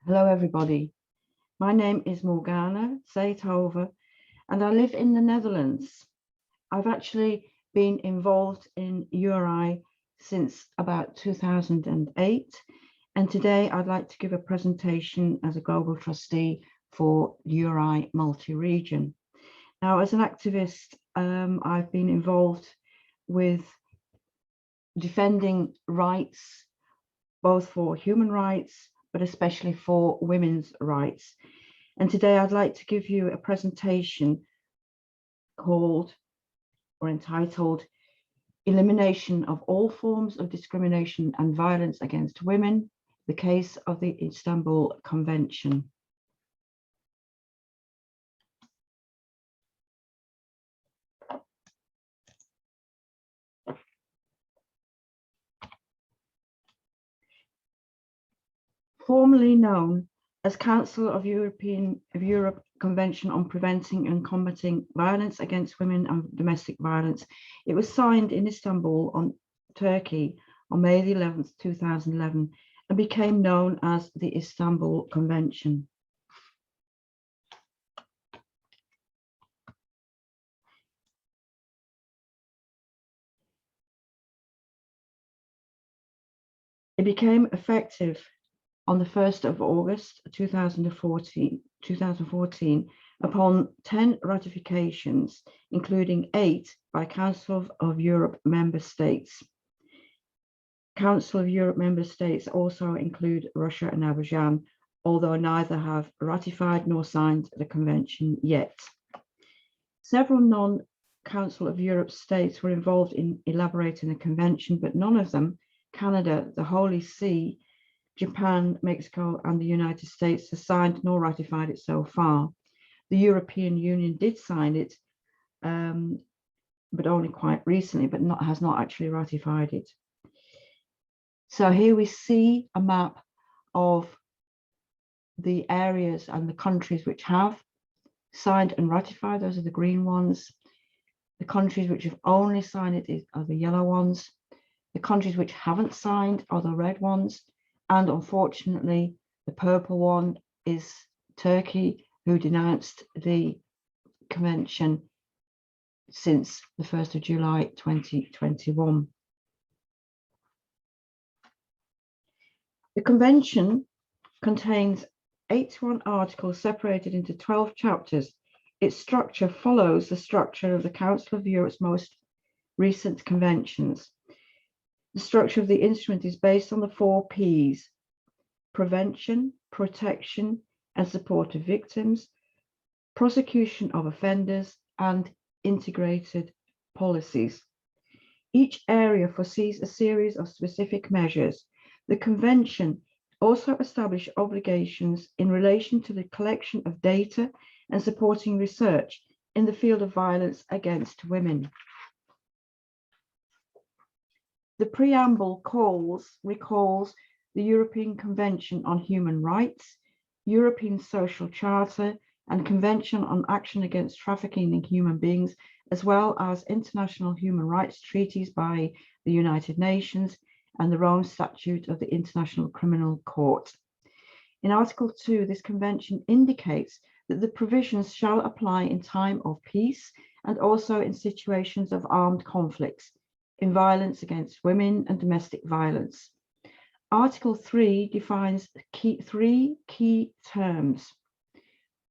Hello, everybody. My name is Morgana Sythove, and I live in the Netherlands. I've actually been involved in URI since about 2008, and today I'd like to give a presentation as a global trustee for URI multi-region. Now, as an activist, I've been involved with defending rights, both for human rights, but especially for women's rights. And today I'd like to give you a presentation called or entitled Elimination of All Forms of Discrimination and Violence Against Women, the Case of the Istanbul Convention. Formerly known as Council of Europe Convention on Preventing and Combating Violence Against Women and Domestic Violence, it was signed in Istanbul, Turkey, on May the 11th, 2011, and became known as the Istanbul Convention. It became effective on the 1st of August 2014 upon 10 ratifications, including 8 by Council of Europe member states. Council of Europe member states also include Russia and Azerbaijan, although neither have ratified nor signed the convention yet. Several non-Council of Europe states were involved in elaborating the convention, but none of them, Canada, the Holy See, Japan, Mexico, and the United States, has signed nor ratified it so far. The European Union did sign it, but only quite recently, but has not actually ratified it. So here we see a map of the areas and the countries which have signed and ratified. Those are the green ones. The countries which have only signed it are the yellow ones. The countries which haven't signed are the red ones. And unfortunately, the purple one is Turkey, who denounced the convention since the 1st of July 2021. The convention contains 81 articles separated into 12 chapters. Its structure follows the structure of the Council of Europe's most recent conventions. The structure of the instrument is based on the 4 Ps: prevention, protection, and support of victims, prosecution of offenders, and integrated policies. Each area foresees a series of specific measures. The convention also established obligations in relation to the collection of data and supporting research in the field of violence against women. The preamble recalls the European Convention on Human Rights, European Social Charter, and Convention on Action Against Trafficking in Human Beings, as well as international human rights treaties by the United Nations and the Rome Statute of the International Criminal Court. In Article 2, this convention indicates that the provisions shall apply in time of peace and also in situations of armed conflicts, in violence against women and domestic violence. Article 3 defines 3 key terms.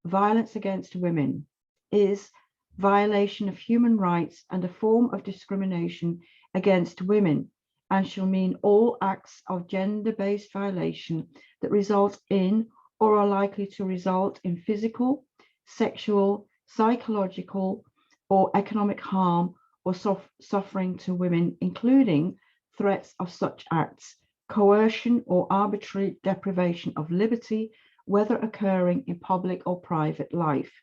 Violence against women is violation of human rights and a form of discrimination against women, and shall mean all acts of gender-based violation that result in or are likely to result in physical, sexual, psychological, or economic harm or suffering to women, including threats of such acts, coercion or arbitrary deprivation of liberty, whether occurring in public or private life.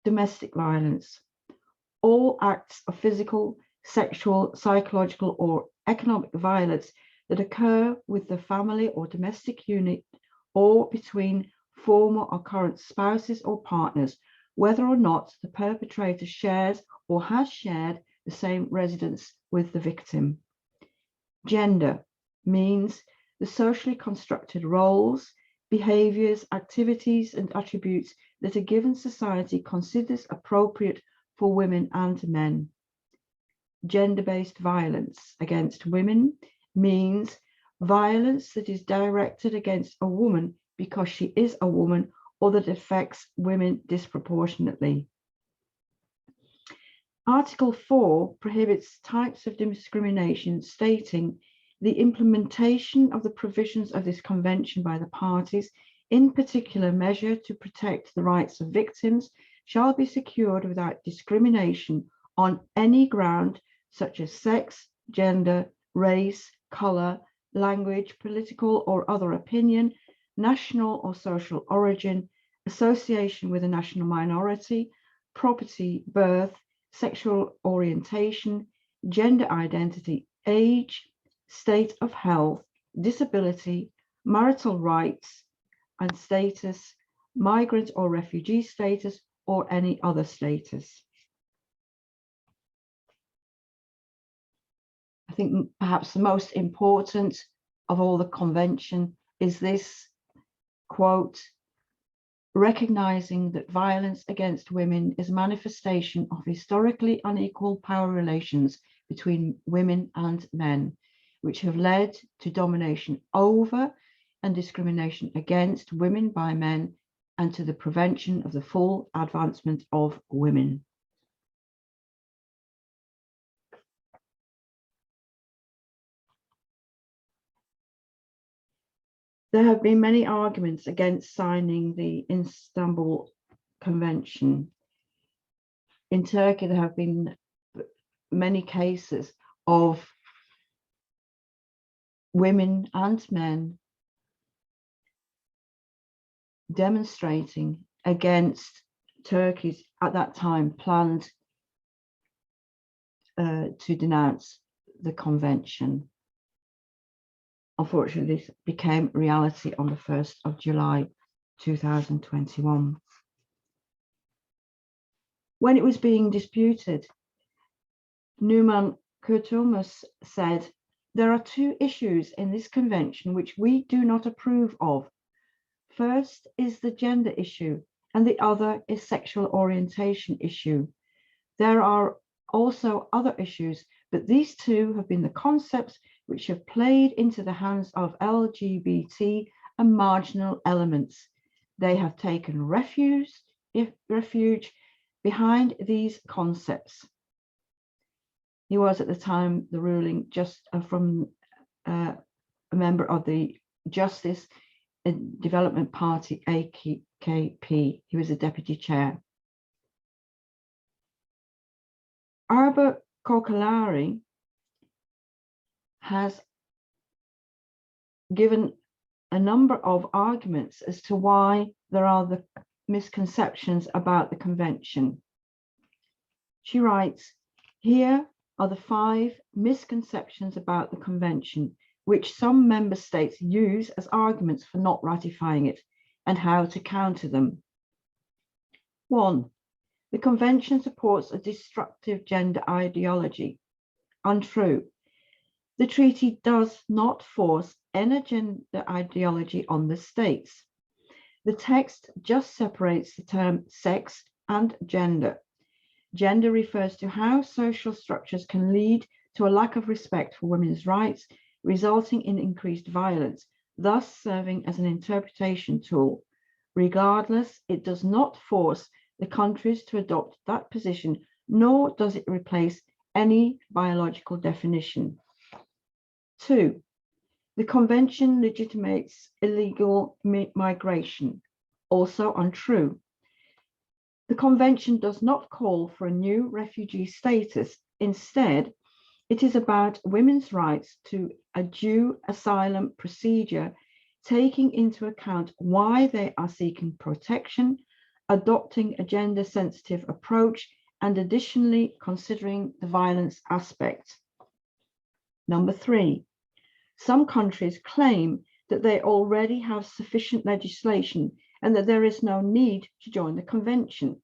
Domestic violence. All acts of physical, sexual, psychological, or economic violence that occur with the family or domestic unit or between former or current spouses or partners, whether or not the perpetrator shares or has shared the same residence with the victim. Gender means the socially constructed roles, behaviors, activities, and attributes that a given society considers appropriate for women and men. Gender-based violence against women means violence that is directed against a woman because she is a woman or that affects women disproportionately. Article 4 prohibits types of discrimination, stating the implementation of the provisions of this convention by the parties, in particular measure to protect the rights of victims, shall be secured without discrimination on any ground such as sex, gender, race, color, language, political or other opinion, national or social origin, association with a national minority, property, birth, sexual orientation, gender identity, age, state of health, disability, marital rights and status, migrant or refugee status, or any other status. I think perhaps the most important of all the convention is this quote, recognizing that violence against women is a manifestation of historically unequal power relations between women and men, which have led to domination over and discrimination against women by men, and to the prevention of the full advancement of women. There have been many arguments against signing the Istanbul Convention. In Turkey, there have been many cases of women and men demonstrating against Turkey's, at that time, planned to denounce the convention. Unfortunately, this became reality on the 1st of July 2021. When it was being disputed, Numan Kurtulmus said, "There are two issues in this convention which we do not approve of. First is the gender issue, and the other is sexual orientation issue. There are also other issues, but these two have been the concepts which have played into the hands of LGBT and marginal elements. They have taken refuge behind these concepts." He was at the time the ruling just from a member of the Justice and Development Party, AKP. He was the deputy chair. Arba Kokalari has given a number of arguments as to why there are the misconceptions about the convention. She writes, "Here are the 5 misconceptions about the convention, which some member states use as arguments for not ratifying it, and how to counter them. 1. The convention supports a destructive gender ideology. Untrue. The treaty does not force any gender ideology on the states. The text just separates the term sex and gender. Gender refers to how social structures can lead to a lack of respect for women's rights, resulting in increased violence, thus serving as an interpretation tool. Regardless, it does not force the countries to adopt that position, nor does it replace any biological definition. 2. The convention legitimates illegal migration. Also untrue. The convention does not call for a new refugee status. Instead, it is about women's rights to a due asylum procedure, taking into account why they are seeking protection, adopting a gender-sensitive approach, and additionally considering the violence aspect. Number 3, some countries claim that they already have sufficient legislation and that there is no need to join the convention.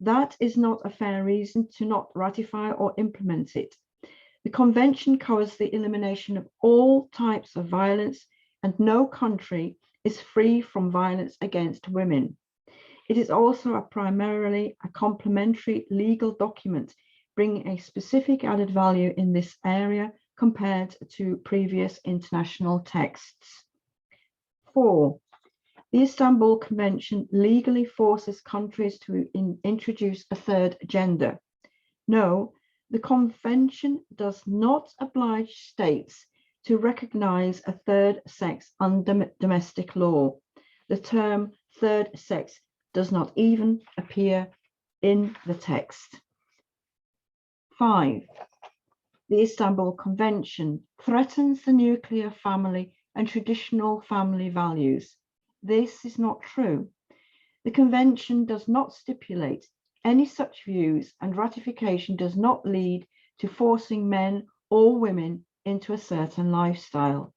That is not a fair reason to not ratify or implement it. The convention covers the elimination of all types of violence, and no country is free from violence against women. It is also primarily a complementary legal document, bringing a specific added value in this area compared to previous international texts. 4. The Istanbul Convention legally forces countries to introduce a third gender. No, the Convention does not oblige states to recognize a third sex under domestic law. The term third sex does not even appear in the text. 5. The Istanbul Convention threatens the nuclear family and traditional family values. This is not true. The Convention does not stipulate any such views, and ratification does not lead to forcing men or women into a certain lifestyle.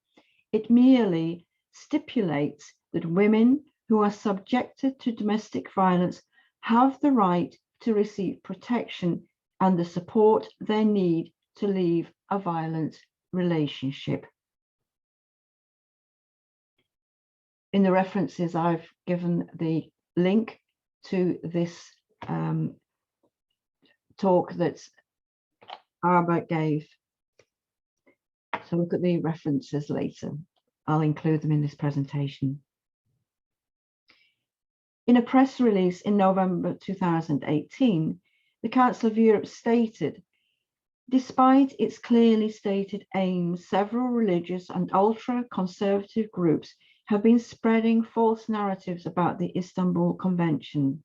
It merely stipulates that women who are subjected to domestic violence have the right to receive protection and the support they need to leave a violent relationship. In the references, I've given the link to this talk that Arba gave. So look at the references later. I'll include them in this presentation. In a press release in November 2018, the Council of Europe stated, despite its clearly stated aims, several religious and ultra-conservative groups have been spreading false narratives about the Istanbul Convention.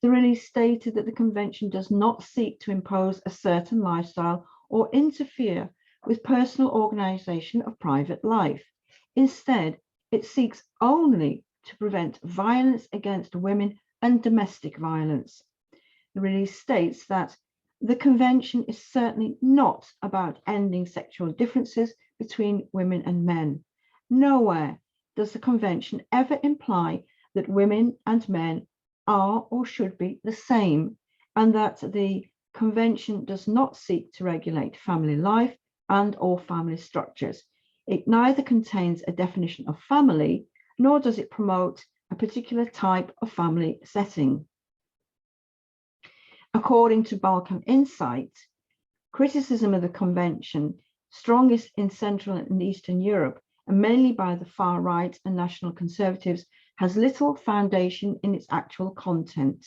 The release stated that the Convention does not seek to impose a certain lifestyle or interfere with personal organization of private life. Instead, it seeks only to prevent violence against women and domestic violence. The release states that the Convention is certainly not about ending sexual differences between women and men. Nowhere does the Convention ever imply that women and men are or should be the same, and that the Convention does not seek to regulate family life and or family structures. It neither contains a definition of family, nor does it promote a particular type of family setting. According to Balkan Insight, criticism of the Convention, strongest in Central and Eastern Europe, and mainly by the far right and national conservatives, has little foundation in its actual content.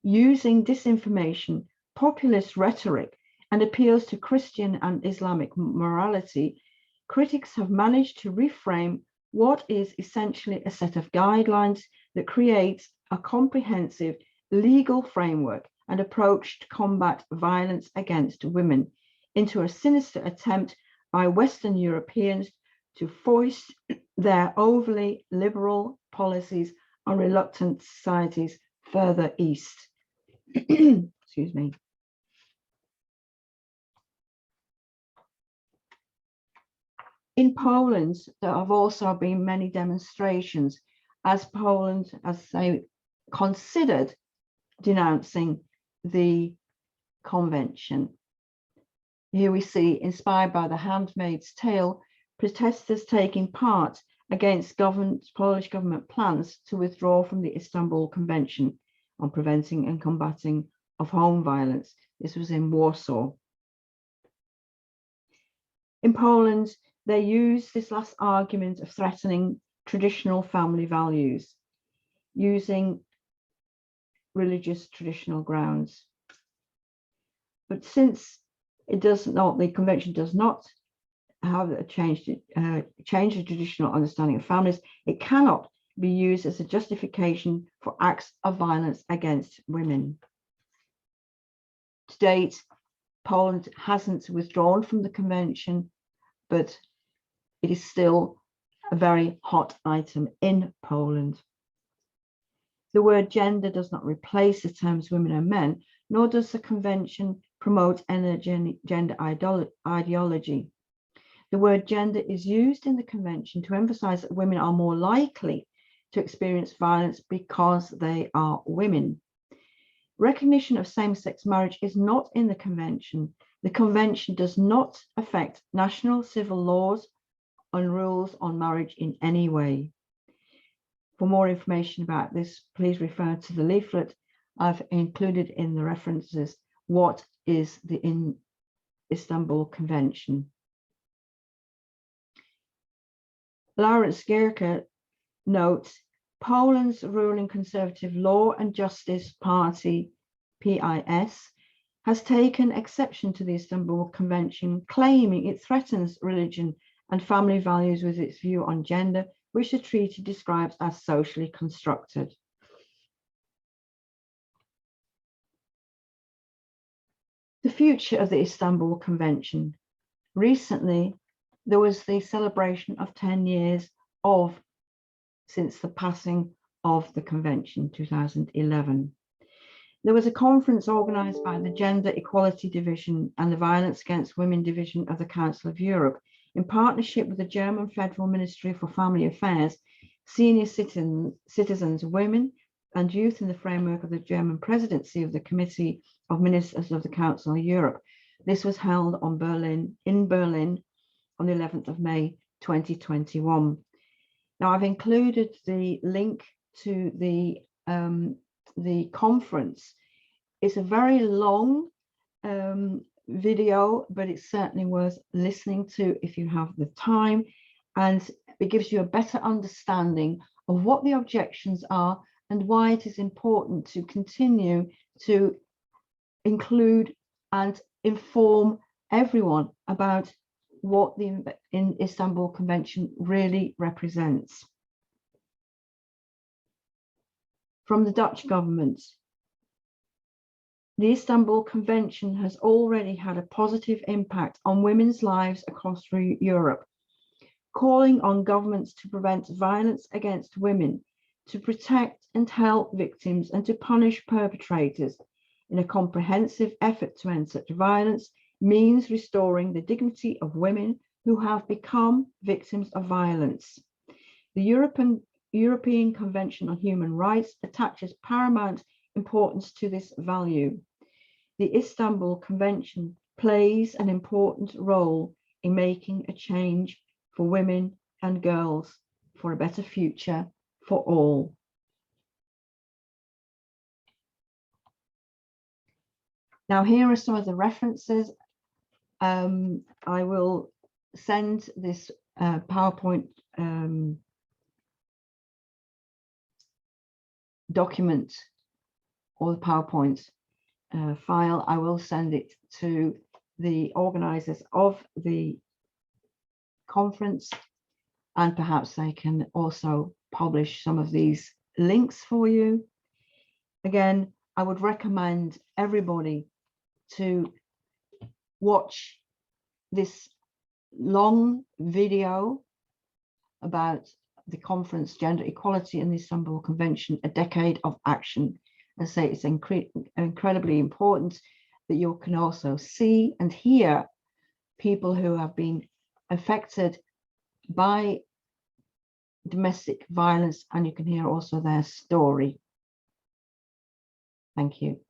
Using disinformation, populist rhetoric, and appeals to Christian and Islamic morality, critics have managed to reframe what is essentially a set of guidelines that creates a comprehensive legal framework and approach to combat violence against women into a sinister attempt by Western Europeans to foist their overly liberal policies on reluctant societies further east. Excuse me. In Poland, there have also been many demonstrations as Poland, as they considered denouncing the convention. Here we see, inspired by The Handmaid's Tale, protesters taking part against Polish government plans to withdraw from the Istanbul Convention on preventing and combating of home violence. This was in Warsaw. In Poland, they used this last argument of threatening traditional family values using religious traditional grounds. But since it does not, the convention does not have a change the traditional understanding of families, it cannot be used as a justification for acts of violence against women. To date, Poland hasn't withdrawn from the convention, but it is still a very hot item in Poland. The word gender does not replace the terms women and men, nor does the convention promote any gender ideology. The word gender is used in the convention to emphasize that women are more likely to experience violence because they are women. Recognition of same-sex marriage is not in the convention. The convention does not affect national civil laws and rules on marriage in any way. For more information about this, please refer to the leaflet I've included in the references. What is the Istanbul Convention? Lawrence Gierke notes, Poland's ruling Conservative Law and Justice Party, PIS, has taken exception to the Istanbul Convention, claiming it threatens religion and family values with its view on gender, which the treaty describes as socially constructed. The future of the Istanbul Convention. Recently, there was the celebration of 10 years since the passing of the convention, 2011. There was a conference organized by the Gender Equality Division and the Violence Against Women Division of the Council of Europe in partnership with the German Federal Ministry for Family Affairs, senior citizens, women and youth in the framework of the German presidency of the Committee of Ministers of the Council of Europe. This was held in Berlin on the 11th of May, 2021. Now, I've included the link to the conference. It's a very long video, but it's certainly worth listening to if you have the time, and it gives you a better understanding of what the objections are and why it is important to continue to include and inform everyone about what the Istanbul Convention really represents. From the Dutch government, the Istanbul Convention has already had a positive impact on women's lives across Europe, calling on governments to prevent violence against women, to protect and help victims, and to punish perpetrators. In a comprehensive effort to end such violence means restoring the dignity of women who have become victims of violence. The European Convention on Human Rights attaches paramount importance to this value. The Istanbul Convention plays an important role in making a change for women and girls, for a better future for all. Now, here are some of the references. I will send this PowerPoint document, or the PowerPoint file. I will send it to the organizers of the conference, and perhaps they can also publish some of these links for you. Again, I would recommend everybody to watch this long video about the conference, Gender Equality and the Istanbul Convention, a decade of action. I say it's incredibly important that you can also see and hear people who have been affected by domestic violence, and you can hear also their story. Thank you.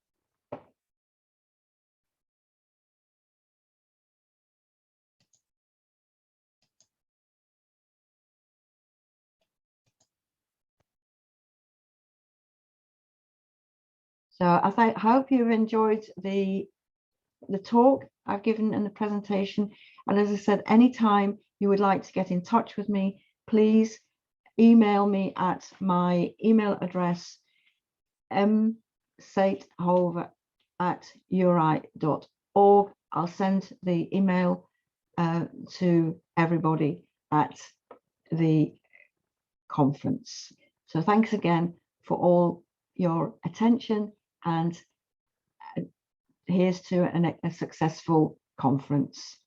So I hope you've enjoyed the talk I've given in the presentation. And as I said, anytime you would like to get in touch with me, please email me at my email address, msythove@uri.org. I'll send the email to everybody at the conference. So thanks again for all your attention, and here's to a successful conference.